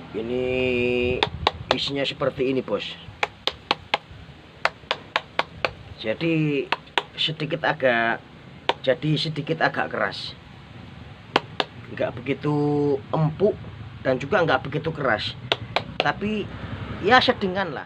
Ini isinya seperti ini, bos. Jadi sedikit agak keras, nggak begitu empuk dan juga nggak begitu keras, tapi ya sedengan lah.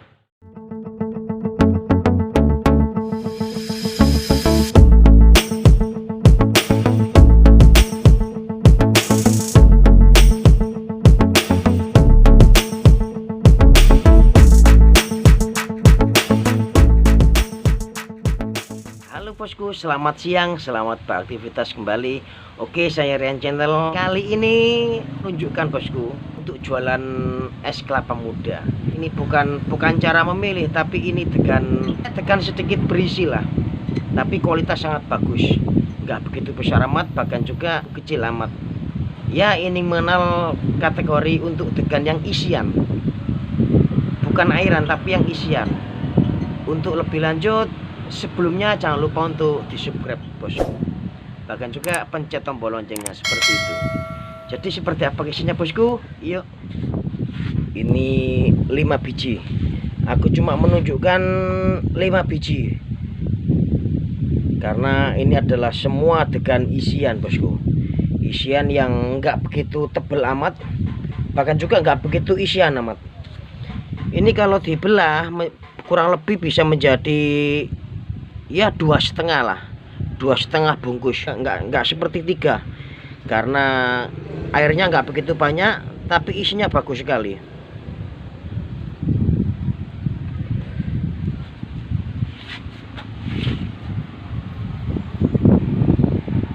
Halo bosku, selamat siang, selamat beraktivitas kembali. Oke, saya Rian Channel. Kali ini tunjukkan bosku untuk jualan es kelapa muda. Ini bukan cara memilih, tapi ini tekan sedikit berisi lah. Tapi kualitas sangat bagus, nggak begitu besar amat, bahkan juga kecil amat. Ya, ini mengenal kategori untuk degan yang isian, bukan airan tapi yang isian. Untuk lebih lanjut, sebelumnya jangan lupa untuk di subscribe bosku, bahkan juga pencet tombol loncengnya seperti itu. Jadi seperti apa isinya bosku? Yuk, ini 5 biji. Aku cuma menunjukkan 5 biji karena ini adalah semua degan isian bosku. Isian yang nggak begitu tebel amat, bahkan juga nggak begitu isian amat. Ini kalau dibelah kurang lebih bisa menjadi ya 2,5 lah, 2,5 bungkus. Nggak seperti 3 karena airnya nggak begitu banyak, tapi isinya bagus sekali.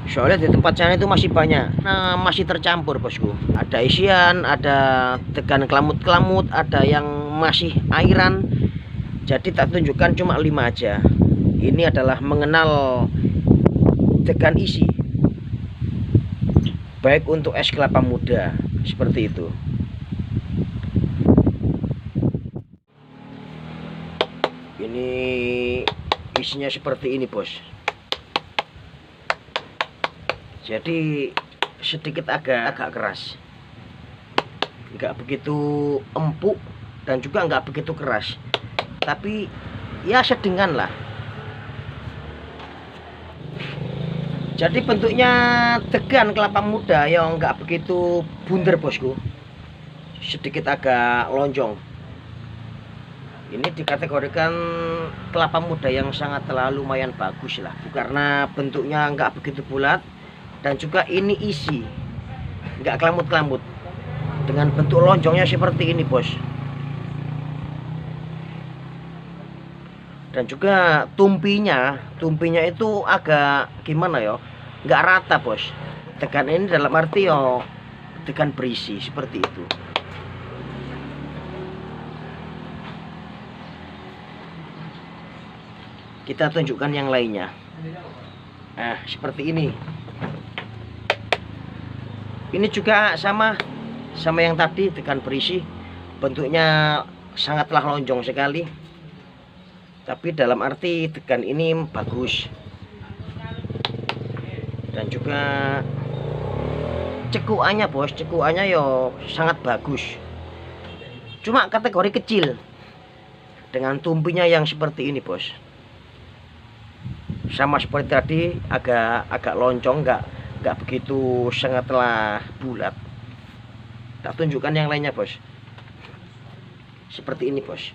Soalnya di tempat sana itu masih banyak, nah masih tercampur bosku. Ada isian, ada degan kelamut-kelamut, ada yang masih airan. Jadi tak tunjukkan cuma 5 aja. Ini adalah mengenal degan isi, baik untuk es kelapa muda seperti itu. Ini isinya seperti ini bos. Jadi sedikit agak keras, nggak begitu empuk dan juga nggak begitu keras, tapi ya sedengan lah. Jadi bentuknya degan kelapa muda yang nggak begitu bundar bosku, sedikit agak lonjong. Ini dikategorikan kelapa muda yang sangat lumayan bagus lah, karena bentuknya nggak begitu bulat dan juga ini isi, nggak kelamut-kelamut, dengan bentuk lonjongnya seperti ini bos. Dan juga tumpinya itu agak gimana ya, nggak rata bos. Degan ini dalam arti yo degan berisi seperti itu. Kita tunjukkan yang lainnya. Nah seperti ini. Ini juga sama yang tadi, degan berisi. Bentuknya sangatlah lonjong sekali, tapi dalam arti degan ini bagus. Dan juga cekuannya bos, cekuannya yo sangat bagus, cuma kategori kecil dengan tumpinya yang seperti ini bos. Sama seperti tadi, agak loncong, nggak begitu sangatlah bulat. Tak tunjukkan yang lainnya bos, seperti ini bos.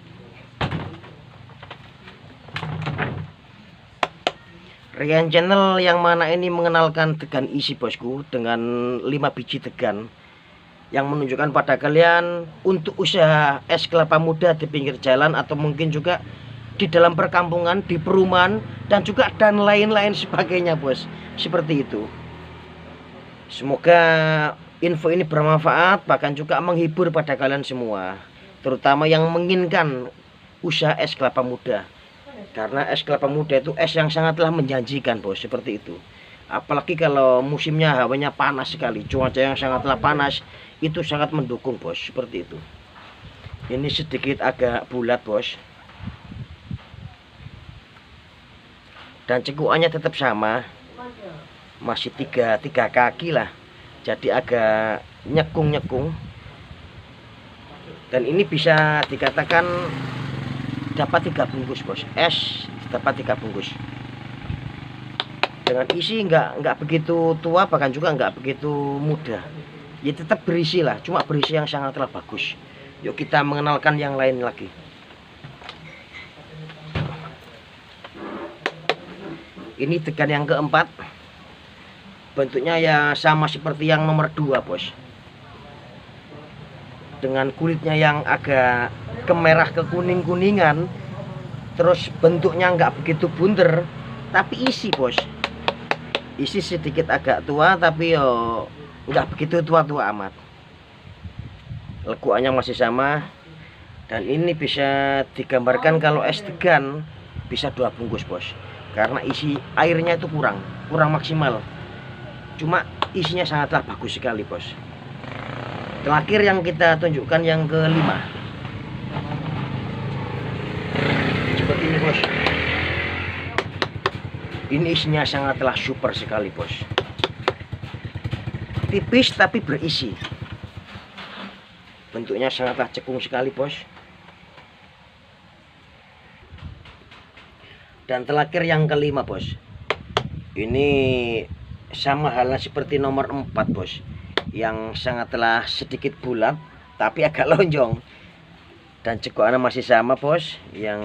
Rian Channel yang mana ini mengenalkan degan isi bosku dengan 5 biji degan, yang menunjukkan pada kalian untuk usaha es kelapa muda di pinggir jalan, atau mungkin juga di dalam perkampungan, di perumahan, dan lain-lain sebagainya bos. Seperti itu. Semoga info ini bermanfaat, bahkan juga menghibur pada kalian semua, terutama yang menginginkan usaha es kelapa muda. Karena es kelapa muda itu es yang sangatlah menjanjikan bos, seperti itu. Apalagi kalau musimnya hawanya panas sekali, cuaca yang sangatlah panas, itu sangat mendukung bos, seperti itu. Ini sedikit agak bulat bos, dan cekuannya tetap sama, masih tiga kaki lah, jadi agak nyekung. Dan ini bisa dikatakan dapat 3 bungkus bos. Es dapat 3 bungkus. Dengan isi nggak begitu tua, bahkan juga nggak begitu muda. Ya tetap berisi lah, cuma berisi yang sangatlah bagus. Yuk kita mengenalkan yang lain lagi. Ini degan yang keempat. Bentuknya ya sama seperti yang nomor 2 bos. Dengan kulitnya yang agak kemerah ke kuning-kuningan. Terus bentuknya nggak begitu bunter, tapi isi bos. Isi sedikit agak tua, tapi yo nggak begitu tua-tua amat. Lekuannya masih sama. Dan ini bisa digambarkan kalau es degan bisa 2 bungkus bos. Karena isi airnya itu kurang maksimal. Cuma isinya sangatlah bagus sekali bos. Terakhir yang kita tunjukkan yang kelima. Seperti ini bos. Ini isinya sangatlah super sekali bos. Tipis tapi berisi. Bentuknya sangatlah cekung sekali bos. Dan terakhir yang kelima bos. Ini sama halnya seperti nomor 4 bos. Yang sangatlah sedikit bulat tapi agak lonjong. Dan cekokannya masih sama bos. Yang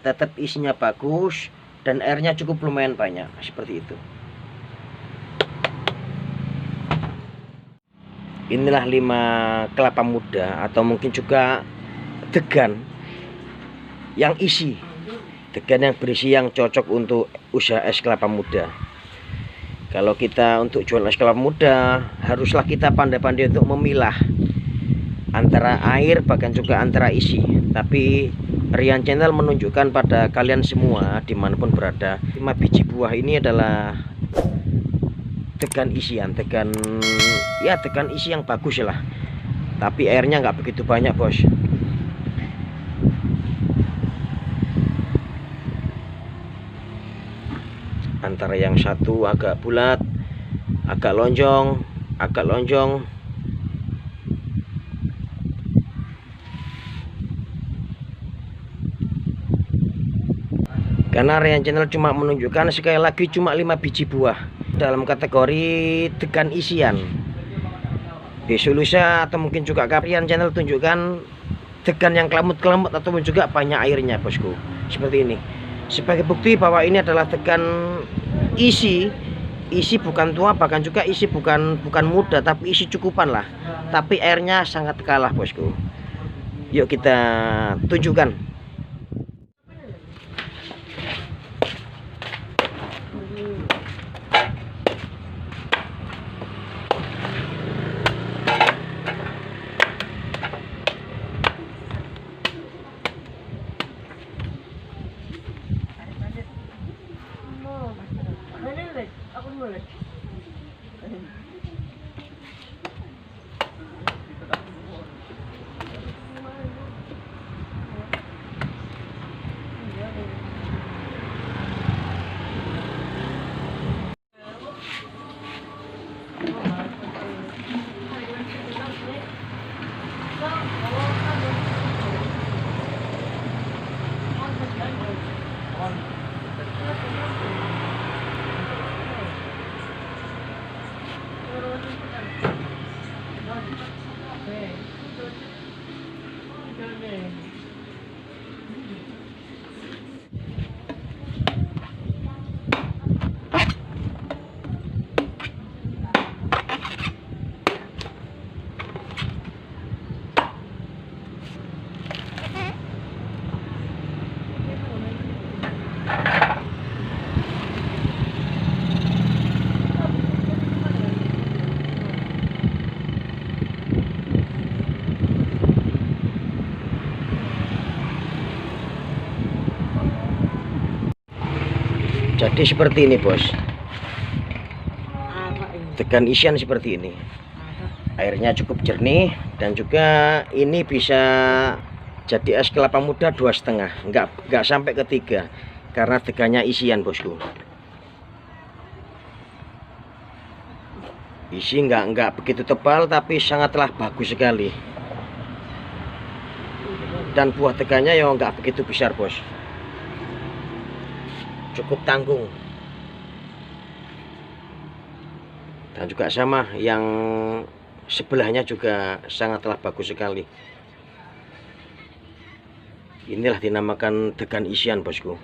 tetap isinya bagus dan airnya cukup lumayan banyak. Seperti itu. Inilah 5 kelapa muda atau mungkin juga degan yang isi. Degan yang berisi yang cocok untuk usaha es kelapa muda. Kalau kita untuk jual es kelapa muda, haruslah kita pandai-pandai untuk memilah antara air bahkan juga antara isi. Tapi Rian Channel menunjukkan pada kalian semua dimanapun berada, 5 biji buah ini adalah degan isian, degan isi yang bagus lah. Tapi airnya nggak begitu banyak bos. Antara yang satu agak bulat, agak lonjong. Karena Rian Channel cuma menunjukkan sekali lagi cuma 5 biji buah dalam kategori degan isian. Besok lusa atau mungkin juga Rian Channel tunjukkan degan yang kelemut-kelemut ataupun juga banyak airnya bosku. Seperti ini. Sebagai bukti bahwa ini adalah degan isi bukan tua, bahkan juga isi bukan muda, tapi isi cukupan lah. Tapi airnya sangat kalah bosku. Yuk kita tunjukkan. Jadi seperti ini bos. Degan isian seperti ini. Airnya cukup jernih dan juga ini bisa jadi es kelapa muda 2,5. Enggak sampai ke 3 karena degannya isian bosku. Isi enggak begitu tebal tapi sangatlah bagus sekali. dan buah teganya ya nggak begitu besar bos, cukup tanggung. Dan juga sama yang sebelahnya juga sangatlah bagus sekali. Inilah dinamakan degan isian bosku,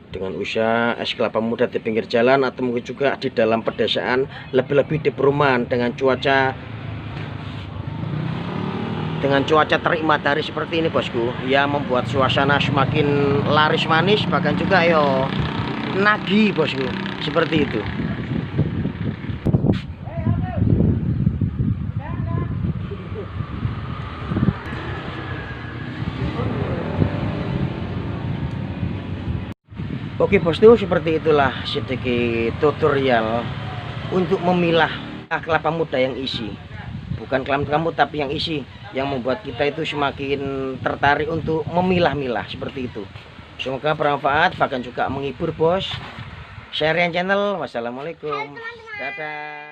dengan usaha es kelapa muda di pinggir jalan atau mungkin juga di dalam pedesaan, lebih-lebih di perumahan dengan cuaca terik matahari seperti ini bosku, yang membuat suasana semakin laris manis, bahkan juga yo nagih bosku, seperti itu. Oke bosku, seperti itulah sedikit tutorial untuk memilah kelapa muda yang isi. Bukan kelapa muda tapi yang isi, yang membuat kita itu semakin tertarik untuk memilah-milah seperti itu. Semoga bermanfaat, bahkan juga menghibur bos. Share channel. Wassalamualaikum. Dadah.